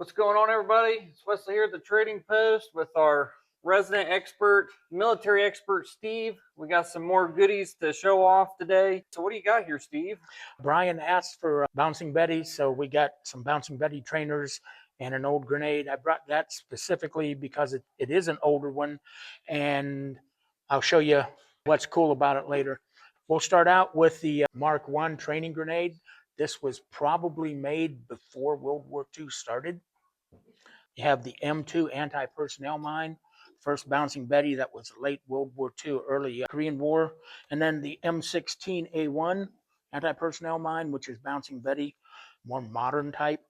What's going on, everybody? It's Wesley here at the Trading Post with our resident expert, military expert, Steve. We got some more goodies to show off today. So what do you got here, Steve? Brian asked for bouncing Betty, so we got some bouncing Betty trainers and an old grenade. I brought that specifically because it is an older one, and I'll show you what's cool about it later. We'll start out with the Mark I training grenade. This was probably made before World War II started. You have the M2 anti-personnel mine, first bouncing Betty that was late World War II, early Korean War, and then the M16A1 anti-personnel mine, which is bouncing Betty, more modern type.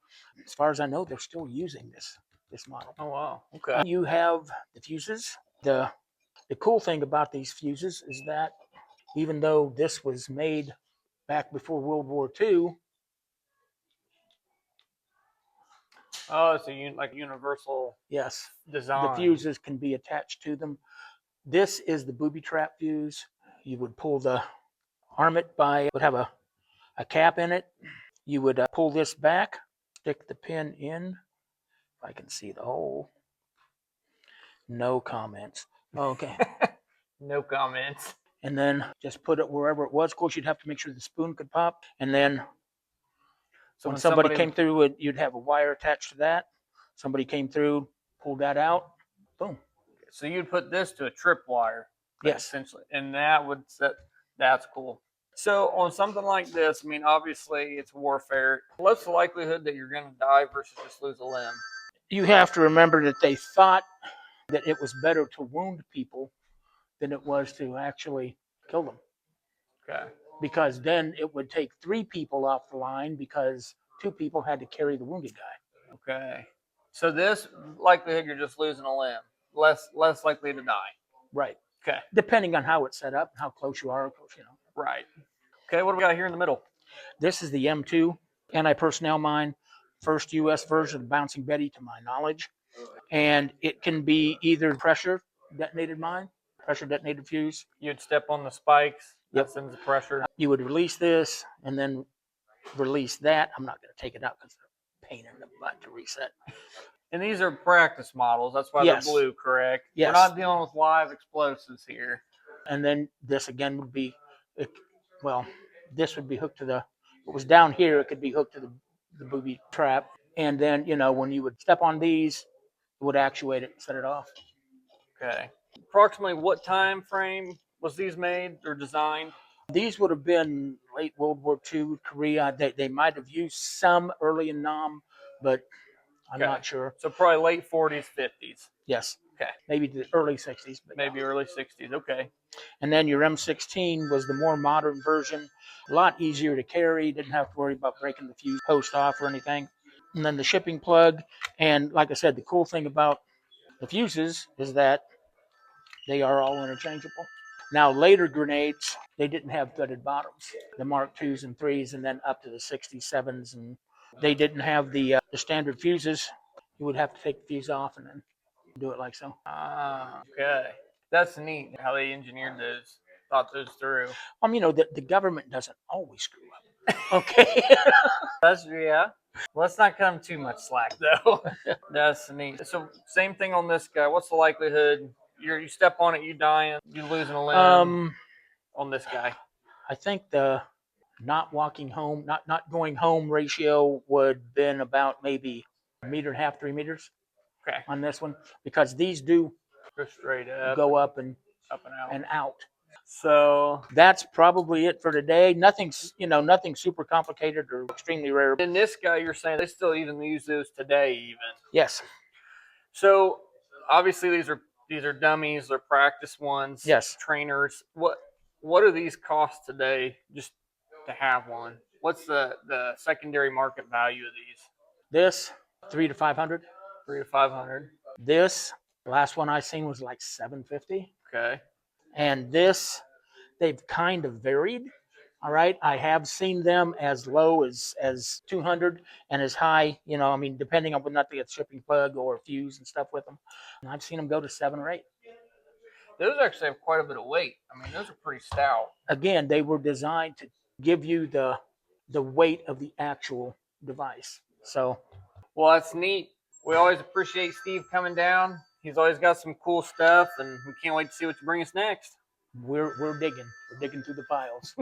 As far as I know, they're still using this model. Oh, wow. Okay. You have the fuses. The cool thing about these fuses is that even though this was made back before World War II, Oh, it's like universal yes, design. the fuses can be attached to them. This is the booby trap fuse. You would pull the arm it by, would have a cap in it. You would pull this back, stick the pin in. If I can see the hole. No comments. Okay. No comments. And then just put it wherever it was. Of course, you'd have to make sure the spoon could pop. And then so when somebody came through, you'd have a wire attached to that. Somebody came through, pulled that out, boom. So you'd put this to a tripwire. Yes. Essentially. And that would set, that's cool. So on something like this, I mean, obviously it's warfare. What's the likelihood that you're going to die versus just lose a limb? You have to remember that they thought that it was better to wound people than it was to actually kill them. Okay. Because then it would take 3 people off the line because 2 people had to carry the wounded guy. Okay. So this likelihood you're just losing a limb, less likely to die. Right. Okay. Depending on how it's set up, how close you are, you know. Right. Okay, what do we got here in the middle? This is the M2 anti-personnel mine, first U.S. version of Bouncing Betty to my knowledge. And it can be either pressure detonated mine, pressure detonated fuse. You'd step on the spikes, Yep. that sends the pressure. You would release this and then release that. I'm not going to take it out because it's a pain in the butt to reset. And these are practice models. That's why Yes. they're blue, correct? Yes. We're not dealing with live explosives here. And then this again would be, well, this would be hooked to the, if it was down here, it could be hooked to the booby trap. And then, you know, when you would step on these, it would actuate it and set it off. Okay. Approximately what time frame was these made or designed? These would have been late World War II, Korea. They might have used some early in Nam, but I'm not sure. So probably late 40s, 50s. Yes. Okay. Maybe the early 60s. But maybe early 60s. Okay. And then your M16 was the more modern version, a lot easier to carry. Didn't have to worry about breaking the fuse post off or anything. And then the shipping plug. And like I said, the cool thing about the fuses is that they are all interchangeable. Now, later grenades, they didn't have threaded bottoms. The Mark IIs and 3s, and then up to the 67s. And they didn't have the standard fuses. You would have to take the fuse off and then do it like so. Ah, okay. That's neat how they engineered those, thought those through. You know, the government doesn't always screw up. Okay. Yeah. Let's not cut them too much slack, though. That's neat. So same thing on this guy. What's the likelihood you step on it, you dying, you losing a limb on this guy? I think the not walking home, not going home ratio would have been about maybe 1.5 meters, 3 meters. Okay. On this one, because these do go straight up, go up and out. And out. So that's probably it for today. Nothing super complicated or extremely rare. And this guy, you're saying they still even use those today, even? Yes. So obviously these are dummies, they're practice ones. Yes. Trainers. What do these cost today just to have one? What's the secondary market value of these? This $300 to $500. $300 to $500. This last one I seen was like $750. Okay. And this, they've kind of varied. All right. I have seen them as low as $200 and as high, you know, I mean, depending on whether or not they get shipping plug or fuse and stuff with them. And I've seen them go to $7 or $8. Those actually have quite a bit of weight. I mean, those are pretty stout. Again, they were designed to give you the weight of the actual device. So, well, that's neat. We always appreciate Steve coming down. He's always got some cool stuff, and we can't wait to see what you bring us next. We're digging. We're digging through the files.